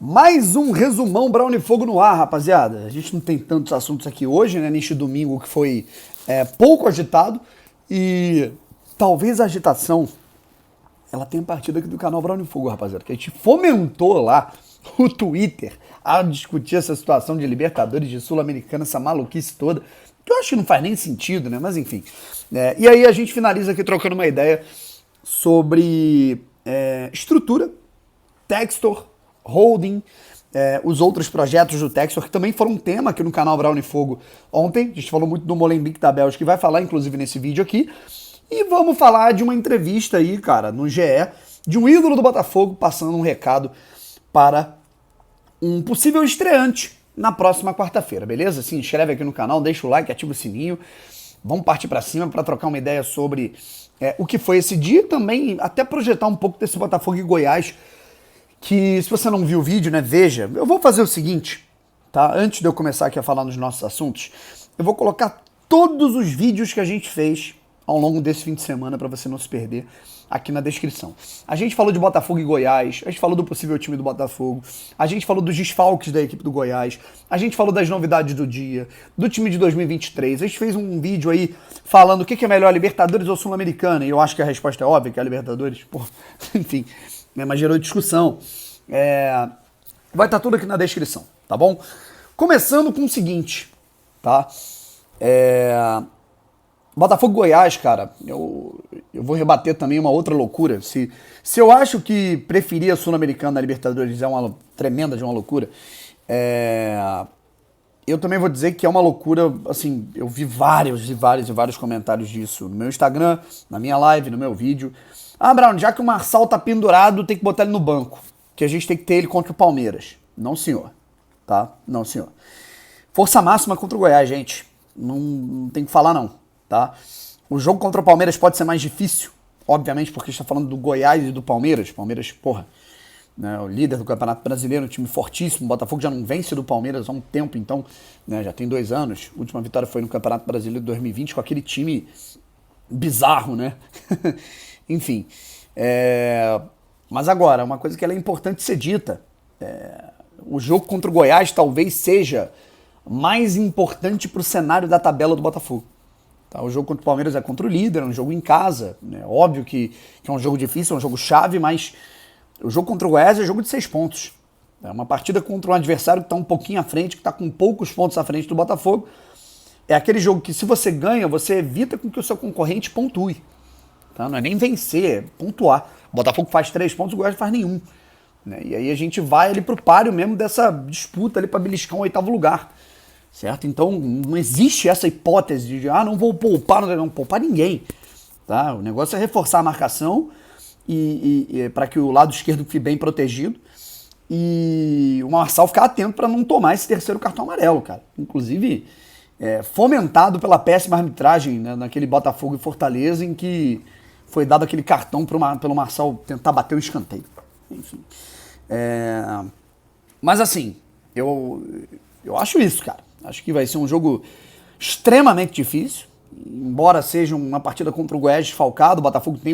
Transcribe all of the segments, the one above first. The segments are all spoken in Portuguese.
Mais um resumão Brown e Fogo no ar, rapaziada. A gente não tem tantos assuntos aqui hoje, né? Neste domingo que foi pouco agitado. E talvez a agitação ela tenha partido aqui do canal Brown e Fogo, rapaziada. Que a gente fomentou lá o Twitter a discutir essa situação de Libertadores, de Sul-Americana, essa maluquice toda. Que eu acho que não faz nem sentido, né? Mas enfim. E aí a gente finaliza aqui trocando uma ideia sobre estrutura, Textor, Holding, os outros projetos do Textor, que também foram um tema aqui no canal Brown e Fogo ontem. A gente falou muito do Molenbeek da Bélgica, que vai falar inclusive nesse vídeo aqui. E vamos falar de uma entrevista aí, cara, no GE, de um ídolo do Botafogo passando um recado para um possível estreante na próxima quarta-feira, beleza? Se inscreve aqui no canal, deixa o like, ativa o sininho. Vamos partir para cima para trocar uma ideia sobre o que foi esse dia e também até projetar um pouco desse Botafogo e Goiás, que se você não viu o vídeo, né, veja. Eu vou fazer o seguinte, tá? Antes de eu começar aqui a falar nos nossos assuntos, eu vou colocar todos os vídeos que a gente fez ao longo desse fim de semana para você não se perder aqui na descrição. A gente falou de Botafogo e Goiás, a gente falou do possível time do Botafogo, a gente falou dos desfalques da equipe do Goiás, a gente falou das novidades do dia, do time de 2023, a gente fez um vídeo aí falando o que é melhor, Libertadores ou Sul-Americana, e eu acho que a resposta é óbvia, que é a Libertadores, pô, enfim, mas gerou discussão. Vai estar tudo aqui na descrição, tá bom? Começando com o seguinte, tá? Botafogo Goiás, cara, eu vou rebater também uma outra loucura. Se eu acho que preferir a Sul-Americana na Libertadores é uma tremenda de uma loucura, eu também vou dizer que é uma loucura, assim, eu vi vários comentários disso no meu Instagram, na minha live, no meu vídeo. Ah, Brown, já que o Marçal tá pendurado, tem que botar ele no banco, que a gente tem que ter ele contra o Palmeiras. Não, senhor, tá? Não, senhor. Força máxima contra o Goiás, gente. Não tem que falar, não. Tá? O jogo contra o Palmeiras pode ser mais difícil, obviamente, porque a gente está falando do Goiás e do Palmeiras. Palmeiras, porra, né, o líder do Campeonato Brasileiro, um time fortíssimo. O Botafogo já não vence do Palmeiras há um tempo, então, né, já tem 2 anos. A última vitória foi no Campeonato Brasileiro de 2020 com aquele time bizarro, né? Enfim. Mas agora, uma coisa que ela é importante ser dita. O jogo contra o Goiás talvez seja mais importante para o cenário da tabela do Botafogo. Tá, o jogo contra o Palmeiras é contra o líder, é um jogo em casa, né? Óbvio que é um jogo difícil, é um jogo chave, mas o jogo contra o Goiás é jogo de 6 pontos. É uma partida contra um adversário que está um pouquinho à frente, que está com poucos pontos à frente do Botafogo. É aquele jogo que se você ganha, você evita com que o seu concorrente pontue. Tá? Não é nem vencer, é pontuar. O Botafogo faz 3 pontos, o Goiás faz nenhum. Né? E aí a gente vai ali pro páreo mesmo dessa disputa ali para beliscar um 8º lugar. Certo? Então não existe essa hipótese de não vou poupar, não poupar ninguém. Tá? O negócio é reforçar a marcação e para que o lado esquerdo fique bem protegido e o Marçal ficar atento para não tomar esse 3º cartão amarelo, cara. Inclusive fomentado pela péssima arbitragem, né, naquele Botafogo e Fortaleza em que foi dado aquele cartão pelo Marçal tentar bater o escanteio. Enfim. Mas assim, eu acho isso, cara. Acho que vai ser um jogo extremamente difícil, embora seja uma partida contra o Goiás desfalcado. O Botafogo tem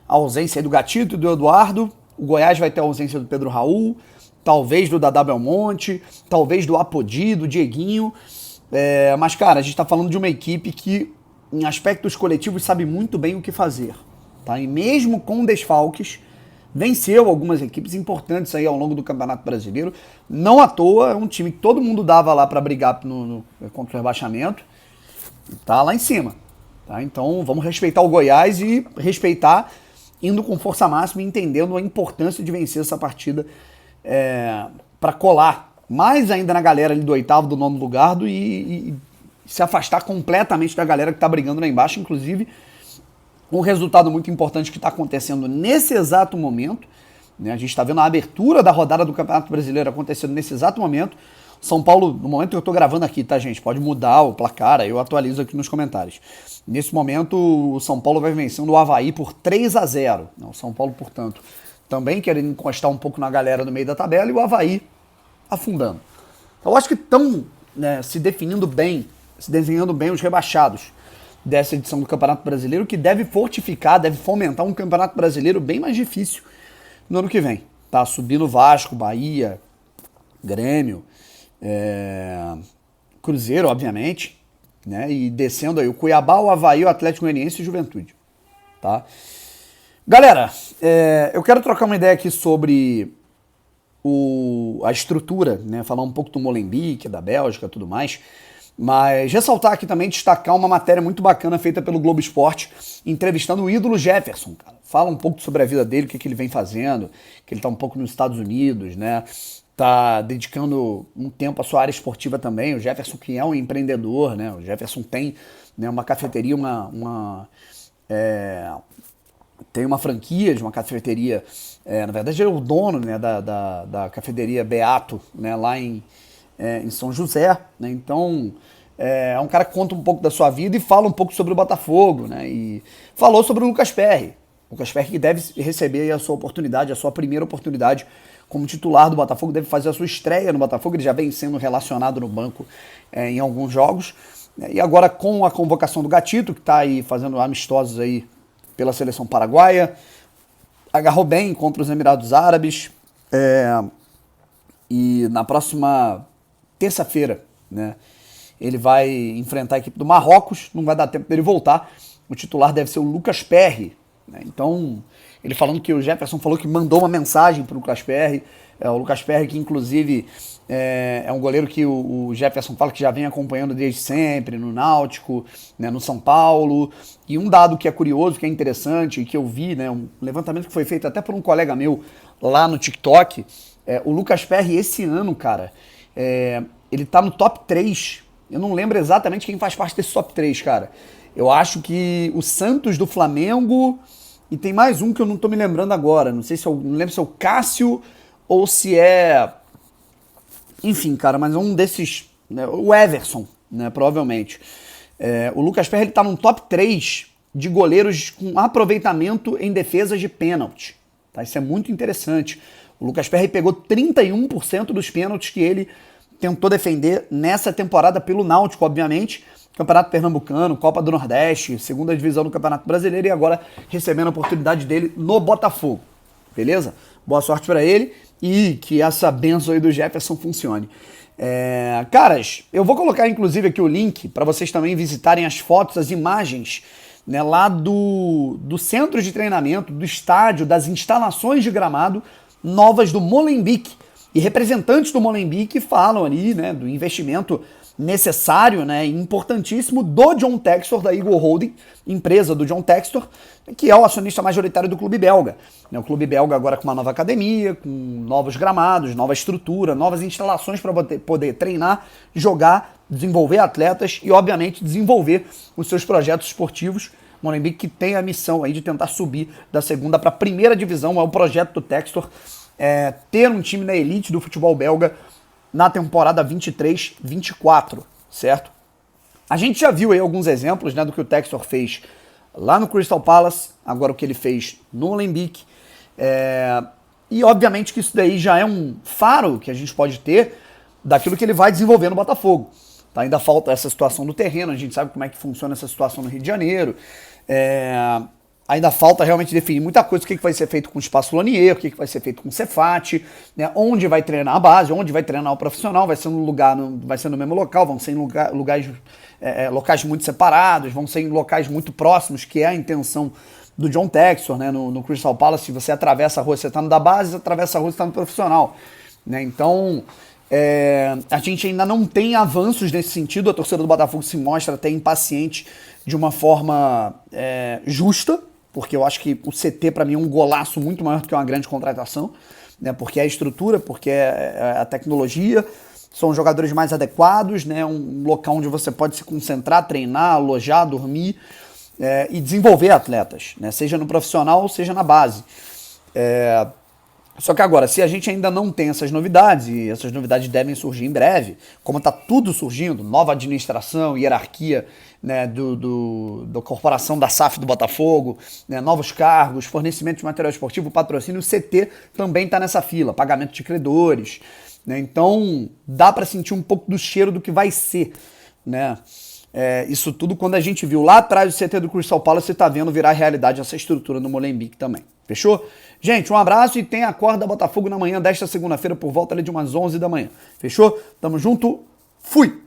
a ausência do Gatito e do Eduardo, o Goiás vai ter a ausência do Pedro Raul, talvez do Dadá Belmonte, talvez do Apodi, do Dieguinho, mas cara, a gente tá falando de uma equipe que em aspectos coletivos sabe muito bem o que fazer, tá? E mesmo com desfalques, venceu algumas equipes importantes aí ao longo do Campeonato Brasileiro. Não à toa, é um time que todo mundo dava lá para brigar contra o rebaixamento. E tá lá em cima. Tá? Então vamos respeitar o Goiás e respeitar indo com força máxima e entendendo a importância de vencer essa partida para colar mais ainda na galera ali do 8º, do 9º lugar e se afastar completamente da galera que tá brigando lá embaixo, inclusive um resultado muito importante que está acontecendo nesse exato momento, né? A gente está vendo a abertura da rodada do Campeonato Brasileiro acontecendo nesse exato momento. São Paulo, no momento que eu estou gravando aqui, tá, gente? Pode mudar o placar, aí eu atualizo aqui nos comentários. Nesse momento, o São Paulo vai vencendo o Avaí por 3-0. O São Paulo, portanto, também querendo encostar um pouco na galera no meio da tabela e o Avaí afundando. Eu acho que estão, né, se definindo bem, se desenhando bem os rebaixados dessa edição do Campeonato Brasileiro, que deve fortificar, deve fomentar um Campeonato Brasileiro bem mais difícil no ano que vem. Tá? Subindo Vasco, Bahia, Grêmio, Cruzeiro, obviamente, né? E descendo aí o Cuiabá, o Avaí, o Atlético Goianiense e o Juventude, tá? Galera, eu quero trocar uma ideia aqui sobre a estrutura, né? Falar um pouco do Molenbeek, da Bélgica, tudo mais. Mas ressaltar aqui também, destacar uma matéria muito bacana feita pelo Globo Esporte, entrevistando o ídolo Jefferson, cara. Fala um pouco sobre a vida dele, o que ele vem fazendo, que ele tá um pouco nos Estados Unidos, né? Tá dedicando um tempo à sua área esportiva também. O Jefferson, que é um empreendedor, né? O Jefferson tem, né, uma cafeteria, tem uma franquia de uma cafeteria, na verdade ele é o dono, né, da cafeteria Beato, né, lá em São José, né? Então é um cara que conta um pouco da sua vida e fala um pouco sobre o Botafogo, né? E falou sobre o Lucas Perry. O Lucas Perry, que deve receber a sua oportunidade, a sua primeira oportunidade como titular do Botafogo, deve fazer a sua estreia no Botafogo. Ele já vem sendo relacionado no banco em alguns jogos, né? E agora com a convocação do Gatito, que está aí fazendo amistosos aí pela seleção paraguaia, agarrou bem contra os Emirados Árabes, e na próxima terça-feira, né, ele vai enfrentar a equipe do Marrocos, não vai dar tempo dele voltar. O titular deve ser o Lucas Perry, né? Então, ele falando que o Jefferson falou que mandou uma mensagem para o Lucas Perry, o Lucas Perry, que inclusive é um goleiro que o Jefferson fala que já vem acompanhando desde sempre, no Náutico, né, no São Paulo. E um dado que é curioso, que é interessante, e que eu vi, né, um levantamento que foi feito até por um colega meu lá no TikTok, o Lucas Perry esse ano, cara, ele tá no top 3. Eu não lembro exatamente quem faz parte desse top 3, cara. Eu acho que o Santos do Flamengo, e tem mais um que eu não tô me lembrando agora. Não sei se não lembro se é o Cássio ou se é... Enfim, cara, mas um desses... Né, o Everson, né, provavelmente. O Lucas Perry, ele tá no top 3 de goleiros com aproveitamento em defesas de pênalti. Tá? Isso é muito interessante. O Lucas Perry pegou 31% dos pênaltis que ele tentou defender nessa temporada pelo Náutico, obviamente. Campeonato Pernambucano, Copa do Nordeste, segunda divisão do Campeonato Brasileiro, e agora recebendo a oportunidade dele no Botafogo. Beleza? Boa sorte para ele e que essa benção aí do Jefferson funcione. Caras, eu vou colocar inclusive aqui o link para vocês também visitarem as fotos, as imagens, né, lá do centro de treinamento, do estádio, das instalações de gramado novas do Molenbeek. E representantes do Molenbeek falam ali, né, do investimento necessário, né, importantíssimo do John Textor, da Eagle Holding, empresa do John Textor, que é o acionista majoritário do clube belga. O clube belga agora com uma nova academia, com novos gramados, nova estrutura, novas instalações para poder treinar, jogar, desenvolver atletas e, obviamente, desenvolver os seus projetos esportivos. Molenbeek, que tem a missão aí de tentar subir da segunda para a primeira divisão, é o projeto do Textor, ter um time na elite do futebol belga na temporada 23-24, certo? A gente já viu aí alguns exemplos, né, do que o Textor fez lá no Crystal Palace, agora o que ele fez no Molenbeek, e obviamente que isso daí já é um faro que a gente pode ter daquilo que ele vai desenvolver no Botafogo. Tá? Ainda falta essa situação do terreno, a gente sabe como é que funciona essa situação no Rio de Janeiro, ainda falta realmente definir muita coisa, o que vai ser feito com o Espaço Lonier, o que vai ser feito com o Cefat, né, onde vai treinar a base, onde vai treinar o profissional, vai ser vai ser no mesmo local, vão ser em locais muito separados, vão ser em locais muito próximos, que é a intenção do John Textor, né, no Crystal Palace. Se você atravessa a rua, você está no da base, atravessa a rua, você está no profissional, né? Então, a gente ainda não tem avanços nesse sentido. A torcida do Botafogo se mostra até impaciente de uma forma justa, porque eu acho que o CT para mim é um golaço muito maior do que uma grande contratação, né? Porque é a estrutura, porque é a tecnologia, são jogadores mais adequados, né? Um local onde você pode se concentrar, treinar, alojar, dormir, e desenvolver atletas, né? Seja no profissional, seja na base. Só que agora, se a gente ainda não tem essas novidades, e essas novidades devem surgir em breve, como está tudo surgindo, nova administração, hierarquia, né, da corporação da SAF do Botafogo, né, novos cargos, fornecimento de material esportivo, patrocínio, o CT também está nessa fila, pagamento de credores, né? Então dá para sentir um pouco do cheiro do que vai ser, né? Isso tudo quando a gente viu lá atrás o CT do Crystal Palace, você está vendo virar realidade essa estrutura no Molenbeek também. Fechou? Gente, um abraço e tem Acorda Botafogo na manhã desta segunda-feira por volta ali de umas 11 da manhã. Fechou? Tamo junto. Fui!